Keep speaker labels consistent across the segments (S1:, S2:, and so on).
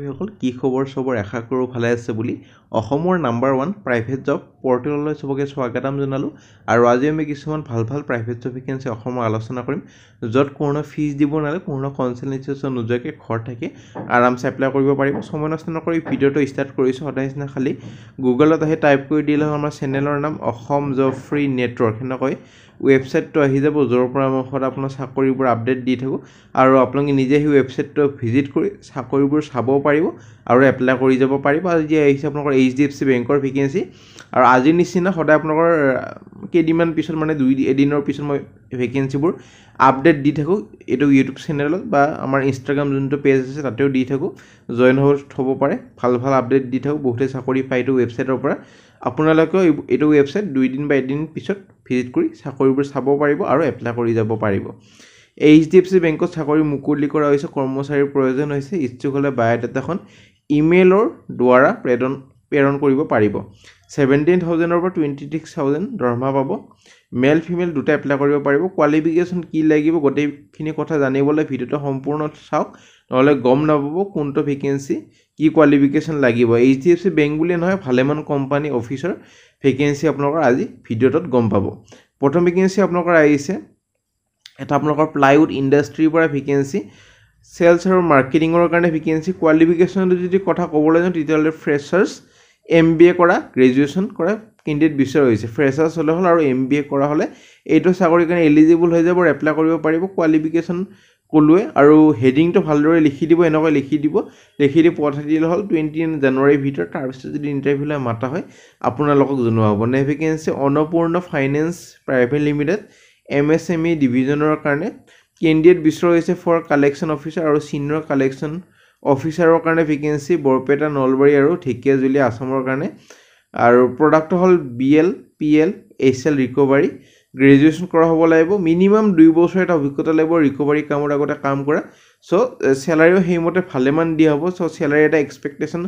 S1: সকল কি খবৰ সবৰ আশা কৰো ভালে আছে বুলি অসমৰ নাম্বাৰ 1 প্ৰাইভেট জব পৰ্টেললৈ সবকে স্বাগতম জনালো আৰু আজি আমি কিছুমান ভাল প্ৰাইভেট জব ভেকেন্সি অসমৰ আলোচনা কৰিম যত কোনো ফিজ দিব নালাগে কোনো কনসালটেন্সি নোযোৱাকৈ ঘৰ থাকে আৰামছে এপ্লাই কৰিব পাৰিব সময় নষ্ট নকৰি ভিডিওটো ষ্টাৰ্ট কৰিছো সদায়না খালি গুগলত আহি টাইপ কৰি দিলে আমাৰ চেনেলৰ নাম অসম জব ফ্ৰী নেটৱৰ্ক হেনকৈ ৱেবসাইটটো আহি যাব যৰ পৰা মই আপোনাৰ চাকৰিবোৰ আপডেট দি থাকো আৰু আপোনালোকে নিজে এই ৱেবসাইটটো ভিজিট কৰি চাকৰিবোৰ চাব পাৰিব আৰু এপ্লাই কৰি যাব পাৰিব আজি আহিছে আপোনালোকৰ HDFC বেংকৰ ভেকেন্সি আৰু আজি নিচিনা সদায় আপোনালোকৰ কেদিমান পিছত মানে এদিনৰ পিছত মই ভেকেন্সিবোৰ আপডেট দি থাকো এটো ইউটিউব চেনেলত বা আমাৰ ইনষ্টাগ্ৰাম যোনটো পেজ আছে তাতেও দি থাকো জয়েন হ'ব পাৰে ভাল আপডেট দি থাকো বহুতে চাকৰি পাইটো ৱেবসাইটৰ পৰা আপোনালোকে এটো ৱেবসাইট 2 দিন বা এদিন পিছত ভিজিট কৰি চাকৰিবোৰ চাব পাৰিব আৰু এপ্লাই কৰি যাব পাৰিব HDFC বেংকত চাকৰি মুকলি কৰা হৈছে কৰ্মচাৰীৰ প্ৰয়োজন হৈছে ইচ্ছুক হলে বায়োডাটাখন ইমেইলৰ দ্বাৰা প্ৰেৰণ কৰিব পাৰিব 17000 ৰ পৰা 26000 দৰমহা পাব মেল ফিমেল দুটা এপ্লাই কৰিব পাৰিব কোৱালিফিকেশন কি লাগিব গোটেইখিনি কথা জানিবলৈ ভিডিওটো সম্পূৰ্ণ চাওক নহলে গম নাপাব কোনটো ভেকেন্সি কি কোৱালিফিকেশন লাগিব HDFC বেংক বুলি নহয় ভালেমান কোম্পানী অফিচৰ ভেকেন্সি আপোনালোকৰ আজি ভিডিওটোত গম পাব প্ৰথম ভেকেন্সি আপোনালোকৰ আহিছে এটা আপোনালোকৰ প্লাইউড ইন্ডাষ্ট্ৰিৰ পৰা ভেকেন্সি সেলস আৰু মাৰ্কেটিংৰ কাৰণে ভেকেন্সি কোৱালিফিকেশন যদি কথা ক'বলৈ যাওঁ তেতিয়ালে ফ্ৰেছাৰ্ছ MBA কৰা গ্ৰেজুৱেচন কৰা কেণ্ডিডেট বিচাৰ হৈছে ফ্ৰেছাৰ্ছ হলে হল আৰু MBA কৰা হলে এইটো চাকৰি কাৰণে এলিজিবল হৈ যাব এপ্লাই কৰিব পাৰিব কোৱালিফিকেশন কলুৱে আৰু হেডিংটো ভালদৰে লিখি দিব এনেকৈ লিখি দি পঠাই দিলে হল 29 জানুৱাৰীৰ ভিতৰত তাৰ পিছত যদি ইন্টাৰভিউলৈ মাতা হয় আপোনালোকক জনোৱা হ'ব new vacancy Annapurna finance private limited MSME ডিভিজনৰ কাৰণে কেণ্ডিডেট বিচাৰ হৈছে ফৰ কালেকশন অফিচাৰ আৰু সিনিয়ৰ কালেকশন অফিচাৰৰ কাৰণে ভেকেন্সি বৰপেটা নলবাৰী আৰু ঢেকিয়াজুলি আসামৰ কাৰণে আৰু প্ৰডাক্ট হল BL PL HL recovery graduation কৰা হ'ব লাগিব মিনিমাম 2 বছৰ এটা অভিজ্ঞতা লাগিব ৰিকভাৰী কামৰ আগতে কাম কৰা সো স্যালাৰিও হেইমতে ভালেমান দিয়া হ'ব সো স্যালাৰি এটা এক্সপেক্টেশন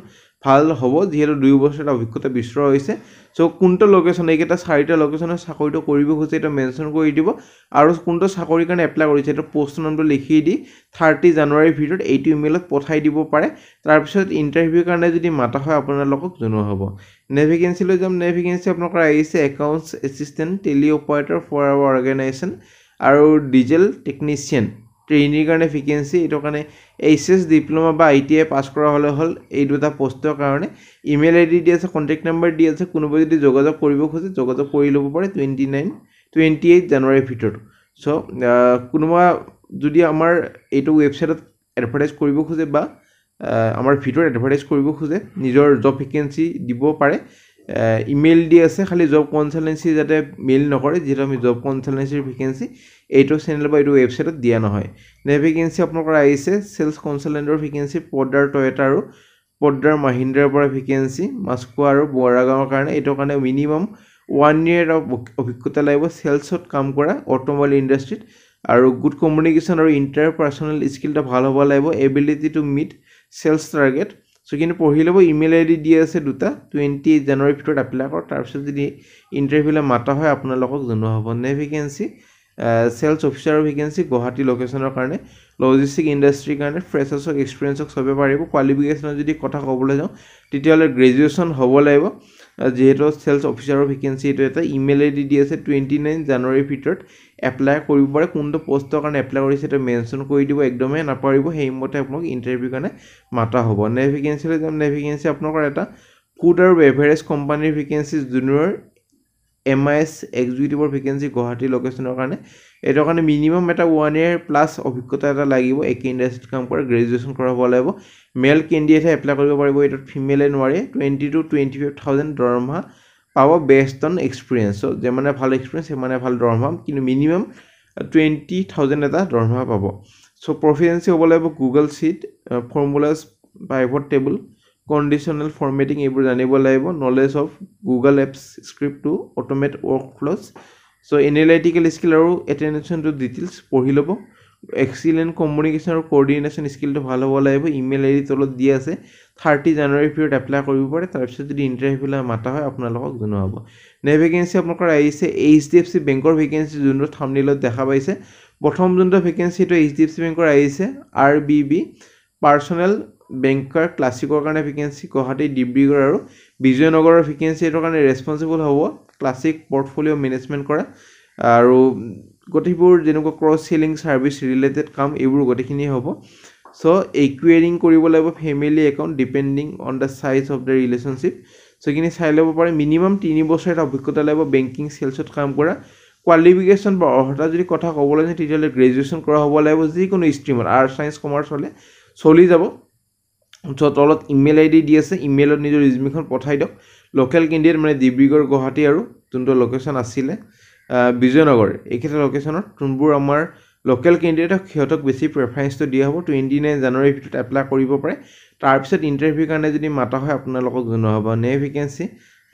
S1: ভাল হ'ব যেহেতু 2 বছৰ এটা অভিজ্ঞতা বিচৰা হৈছে সো কোনটো লোকেশন এইকেটা চাৰিটা লোকেশনৰ চাকৰিটো কৰিব খুজে এটা মেনশন কৰি দিব আৰু কোনটো চাকৰি কাৰণে এপ্লাই কৰিছে এটা পোষ্ট নামটো লিখি দি 30 জানুৱাৰীৰ ভিতৰত এইটো ইমেইলত পঠাই দিব পাৰে তাৰ পিছত ইন্টাৰভিউ কাৰণে যদি মাতা হয় আপোনালোকক জনোৱা হ'ব নেভিগেন্সি লৈ যাম নেভিগেন্সি আপোনালোকৰ আহিছে accounts assistant tele operator for our organisation আৰু ডিজেল টেকনিচিয়ান ট্ৰেইনিৰ কাৰণে ভেকেন্সি এটো কাৰণে HS ডিপ্লোমা বা ITI পাস কৰা হলে হল এই দুটা পোষ্টৰ কাৰণে ইমেইল আইডি দি আছে কন্টাক্ট নম্বৰ দি আছে কোনোবা যদি যোগাযোগ কৰিব খোজে যোগাযোগ কৰি ল'ব পাৰে 28 জানুৱাৰীৰ ভিতৰত সো কোনোবা যদি আমাৰ এইটো ৱেবসাইটত এডভাৰটাইজ কৰিব খোজে বা আমাৰ ভিডিঅ এডভাৰটাইজ কৰিব খোজে নিজৰ জব ভেকেন্সি দিব পাৰে ইমেইল দি আছে খালি জব কনসালটেন্সি যাতে মেইল নকৰে যেটো আমি জব কনসালটেন্সিৰ ভেকেন্সি এইটো চেনেল বা এইটো ৱেবসাইটত দিয়া নহয় নে ভেকেন্সি আপোনালোকৰ আহিছে সেলস কনসালটেন্টৰ ভেকেন্সি পৰ্দাৰ টয়োটা আৰু পৰ্দাৰ মহিন্দ্ৰাৰ পৰা ভেকেন্সি মাস্কো আৰু বৰাগাঁৱৰ কাৰণে এইটো কাৰণে মিনিমাম 1 ইয়াৰ অভিজ্ঞতা লাগিব সেলছত কাম কৰা অটোমোবাইল ইন্ডাষ্ট্ৰিত আৰু গুড কমিউনিকেশন আৰু ইন্টাৰপাৰ্সনেল স্কিলটা ভাল হ'ব লাগিব ability to meet sales target so কিন্তু পঢ়ি লব ইমেইল আইডি দি আছে দুটা 28 জানুৱাৰীৰ ভিতৰত এপ্লাই কৰ তাৰ পিছত যদি ইন্টাৰভিউলৈ মাতা হয় আপোনালোকক জনোৱা হ'ব new vacancy sales অফিচাৰৰ vacancy Guwahati লোকেশনৰ কাৰণে লজিষ্টিক ইন্ডাষ্ট্ৰিৰ কাৰণে ফ্ৰেছাৰ্ছক এক্সপেৰিয়েন্সক সবে পাৰিব কোৱালিফিকেশনৰ যদি কথা ক'বলৈ যাওঁ তেতিয়ালে গ্ৰেজুৱেচন হ'ব লাগিব যেহেতু সেলস অফিচাৰৰ ভেকেন্সি এটো এটা ইমেইল আইডি দি আছে 29 জানুৱাৰীৰ ভিতৰত এপ্লাই কৰিব পাৰে কোনটো পোষ্টৰ কাৰণে এপ্লাই কৰিছে এটা মেনশন কৰি দিব একদমে নাপাৰিব হেইমতে আপোনাক ইন্টাৰভিউ কাৰণে মাতা হ'ব নে ভেকেন্সি লৈ যাম নে ভেকেন্সি আপোনালোকৰ এটা ফুড আৰু বেভাৰেজ কোম্পানীৰ ভেকেন্সি জুনিয়ৰ MIS এক্সিকিউটিভৰ ভেকেন্সি গুৱাহাটী লোকেশনৰ কাৰণে এটো কাৰণে মিনিমাম এটা 1 ইয়াৰ প্লাস অভিজ্ঞতা এটা লাগিব একে ইন্ডাষ্ট্ৰিত কাম কৰা গ্ৰেজুৱেচন কৰা হ'ব লাগিব মেল কেণ্ডিডেটে এপ্লাই কৰিব পাৰিব এটো ফিমেলে নোৱাৰে 20 to 25000 দৰমহা পাব বেসড অন এক্সপেৰিয়েন্স সো যে মানে ভাল এক্সপেৰিয়েন্স সে মানে ভাল দৰমহা কিন্তু মিনিমাম 20000 এটা দৰমহা পাব সো প্ৰফিচিয়েন্সি হ'ব লাগিব Google sheet formulas pivot table conditional formatting এইবোৰ জানিব লাগিব knowledge of google apps script to automate workflows so analytical skill আৰু attention to details পঢ়ি লব excellent communication আৰু coordination skill টো ভাল হ'ব লাগিব ইমেইল আইডি তলত দি আছে 30 জানুৱাৰীৰ ভিতৰত এপ্লাই কৰিব পাৰে তাৰ পিছত যদি ইন্টাৰভিউলৈ মাতা হয় আপোনালোকক জনোৱা হ'ব নে ভেকেন্সি আপোনালোকৰ আহিছে HDFC বেংকৰ ভেকেন্সি যোনটো থাম্বনেইলত দেখা পাইছে প্ৰথম যোনটো ভেকেন্সি টো HDFC বেংকৰ আহিছে RBB পাৰ্সোনেল বেংকাৰ ক্লাছিকৰ কাৰণে ভেকেঞ্চি, গুৱাহাটী ডিব্ৰুগড় আৰু বিজয়নগৰৰ ভেকেঞ্চি এইটোৰ কাৰণে ৰেছপন্সিবল হ'ব ক্লাছিক পৰ্টফলিঅ' মেনেজমেণ্ট কৰা আৰু গোটেইবোৰ যেনেকুৱা ক্ৰছ চেলিং ছাৰ্ভিচ ৰিলেটেড কাম এইবোৰ গোটেইখিনি হ'ব। চ' একুৱেৰিং কৰিব লাগিব family account depending on the size of the relationship. So' এইখিনি চাই ল'ব পাৰে। মিনিমাম 3 বছৰ এটা অভিজ্ঞতা লাগিব বেংকিং চেলছত কাম কৰা। কোৱালিফিকেশ্যন বা অৰ্হতা যদি কথা ক'বলৈ যায় তেতিয়াহ'লে গ্ৰেজুৱেশ্যন কৰা হ'ব লাগিব যিকোনো ষ্ট্ৰীমত, আৰ্টছ ছায়েন্স কমাৰ্চ হ'লে চলি যাব। চ' তলত ইমেইল আইডি দি আছে, ইমেইলত নিজৰ ৰিজিউমিখন পঠাই দিয়ক। লোকেল কেণ্ডিডেট মানে ডিব্ৰুগড় গুৱাহাটী আৰু যোনটো লোকেশ্যন আছিলে বিজয়নগৰ, এইকেইটা লোকেশ্যনত যোনবোৰ আমাৰ লোকেল কেণ্ডিডেটক সিহঁতক বেছি প্ৰেফাৰেঞ্চটো দিয়া হ'ব। 29 জানুৱাৰীৰ ভিতৰত এপ্লাই কৰিব পাৰে। তাৰপিছত ইণ্টাৰভিউৰ কাৰণে যদি মাতা হয় আপোনালোকক জনোৱা হ'ব। নে ভেকেঞ্চি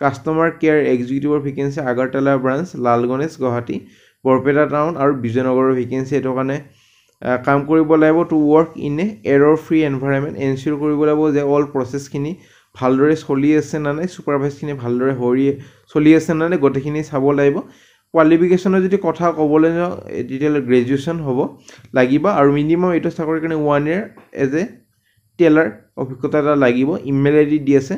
S1: কাষ্টমাৰ কেয়াৰ এক্সিকিউটিভৰ vacancy Agartala branch, Lalganesh Guwahati, Barpeta town আৰু বিজয়নগৰৰ ভেকেঞ্চি। এইটো কাৰণে কাম কৰিব লাগিব to work in a error free environment, ensure কৰিব লাগিব যে অল প্ৰচেছখিনি ভালদৰে চলি আছে নে নাই, ছুপাৰভাইজখিনি ভালদৰে চলি আছে নে নাই গোটেইখিনি চাব লাগিব। কোৱালিফিকেশ্যনৰ যদি কথা ক'বলৈ যাওঁ তেতিয়াহ'লে গ্ৰেজুৱেশ্যন হ'ব লাগিব আৰু মিনিমাম এইটো চাকৰিৰ কাৰণে 1 year এজ এ টেলাৰ অভিজ্ঞতা এটা লাগিব। ইমেইল আইডি দি আছে।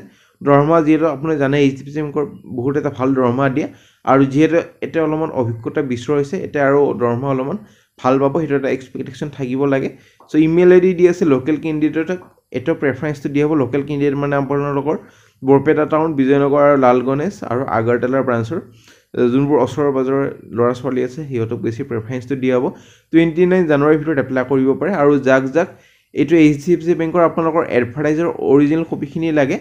S1: দৰমহা যিহেতু আপুনি জানে HDFC বেংকৰ বহুত এটা ভাল দৰমহা দিয়ে আৰু যিহেতু এতিয়া অলপমান অভিজ্ঞতা বিচৰাইছে এতিয়া আৰু দৰমহা অলপমান ভাল পাব, সেইটো এটা এক্সপেক্টেশ্যন থাকিব লাগে। চ' ইমেইল আইডি দি আছে। লোকেল কেণ্ডিডেটক এইটো প্ৰেফাৰেঞ্চটো দিয়া হ'ব। লোকেল কেণ্ডিডেট মানে আপোনালোকৰ বৰপেটা টাউন, বিজয়নগৰ আৰু লালগণেশ আৰু আগৰতলা ব্ৰাঞ্চৰ যোনবোৰ ওচৰৰ পাজৰৰ ল'ৰা ছোৱালী আছে সিহঁতক বেছি প্ৰেফাৰেঞ্চটো দিয়া হ'ব। 29 জানুৱাৰীৰ ভিতৰত এপ্লাই কৰিব পাৰে আৰু যাক এইটো HDFC বেংকৰ আপোনালোকৰ এডভাৰটাইজৰ অৰিজিনেল কপিখিনি লাগে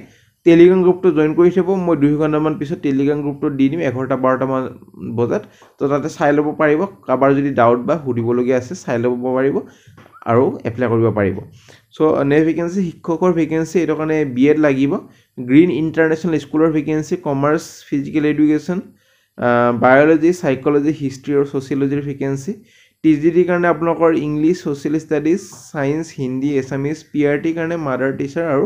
S1: টেলিগ্ৰাম গ্ৰুপটো জইন কৰি থ'ব। মই 2 ঘণ্টামান পিছত টেলিগ্ৰাম গ্ৰুপটো দি দিম 11-12মান বজাত। তো তাতে চাই ল'ব পাৰিব, কাৰোবাৰ যদি ডাউট বা সুধিবলগীয়া আছে চাই ল'ব পাৰিব আৰু এপ্লাই কৰিব পাৰিব। চ' নেক্সট ভেকেঞ্চি শিক্ষকৰ ভেকেঞ্চি, এইটো কাৰণে BEd লাগিব। গ্ৰীণ ইণ্টাৰনেশ্যনেল স্কুলৰ vacancy, commerce physical education, biology, psychology, history আৰু ছ'চিয়লজিৰ ভেকেঞ্চি। TGT কাৰণে আপোনালোকৰ English, social studies, science, Hindi, Assamese. PRT কাৰণে মাডাৰ টিচাৰ আৰু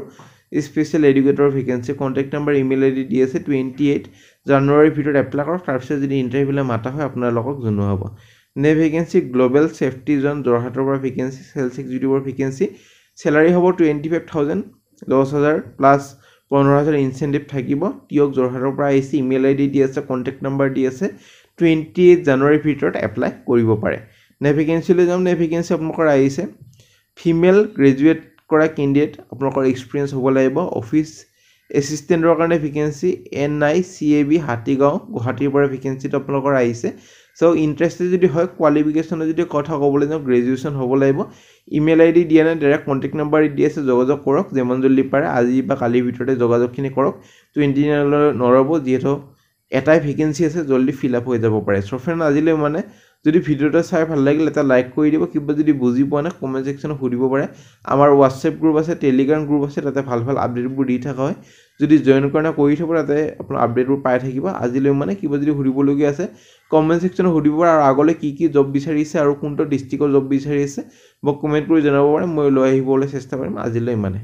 S1: special educator vacancy. Contact number email id দি আছে। 28 জানুৱাৰীৰ ভিতৰত এপ্লাই কৰক। তাৰপিছত যদি ইণ্টাৰভিউলৈ মাতা হয় আপোনালোকক জনোৱা হ'ব। Next vacancy global safety zone যোৰহাটৰ পৰা ভেকেঞ্চি, চেলছ এক্সিকিউটিভৰ ভেকেঞ্চি। চেলাৰী হ'ব 25,000, 10,000 প্লাছ 15,000 ইনচেণ্টিভ থাকিব। টিয়ক যোৰহাটৰ পৰা আহিছে। ইমেইল আইডি দি আছে, কণ্টেক্ট নাম্বাৰ দি আছে। 28 জানুৱাৰীৰ ভিতৰত এপ্লাই কৰিব পাৰে। নেক্সট ভেকেঞ্চিলৈ যাম। নেক্সট ভেকেঞ্চি আপোনালোকৰ আহিছে ফিমেল গ্ৰেজুৱেট কৰা কেণ্ডিডেট, আপোনালোকৰ এক্সপিৰিয়েঞ্চ হ'ব লাগিব। অফিচ এছিষ্টেণ্টৰ কাৰণে ভেকেঞ্চি, NICAB হাতীগাঁও গুৱাহাটীৰ পৰা ভেকেঞ্চিটো আপোনালোকৰ আহিছে। চ' ইণ্টাৰেষ্টেড যদি হয় কোৱালিফিকেশ্যনৰ যদি কথা ক'বলৈ যাওঁ গ্ৰেজুৱেশ্যন হ'ব লাগিব। ইমেইল আইডি দিয়া নাই, ডাইৰেক্ট কণ্টেক্ট নাম্বাৰ দি আছে, যোগাযোগ কৰক যিমান জল্দি পাৰে, আজি বা কালিৰ ভিতৰতে যোগাযোগখিনি কৰক। 29 নৰ'ব যিহেতু এটাই ভেকেঞ্চি আছে, জল্দি ফিল আপ হৈ যাব পাৰে। চ' ফ্ৰেণ্ড আজিলৈ মানে যদি ভিডিঅ'টো চাই ভাল লাগিল এটা লাইক কৰি দিব। কিবা যদি বুজি পোৱা নাই কমেণ্ট ছেকশ্যনত সুধিব পাৰে। আমাৰ হোৱাটছএপ গ্ৰুপ আছে, টেলিগ্ৰাম গ্ৰুপ আছে, তাতে ভাল আপডেটবোৰ দি থকা হয়। যদি জইন কৰা নাই কৰি থ'ব, তাতে আপোনাৰ আপডেটবোৰ পাই থাকিব। আজিলৈ মানে কিবা যদি সুধিবলগীয়া আছে কমেণ্ট ছেকশ্যনত সুধিব পাৰে আৰু আগলৈ কি জব বিচাৰিছে আৰু কোনটো ডিষ্ট্ৰিক্টৰ জব বিচাৰি আছে মোক কমেণ্ট কৰি জনাব পাৰে। মই লৈ আহিবলৈ চেষ্টা কৰিম। আজিলৈ ইমানে।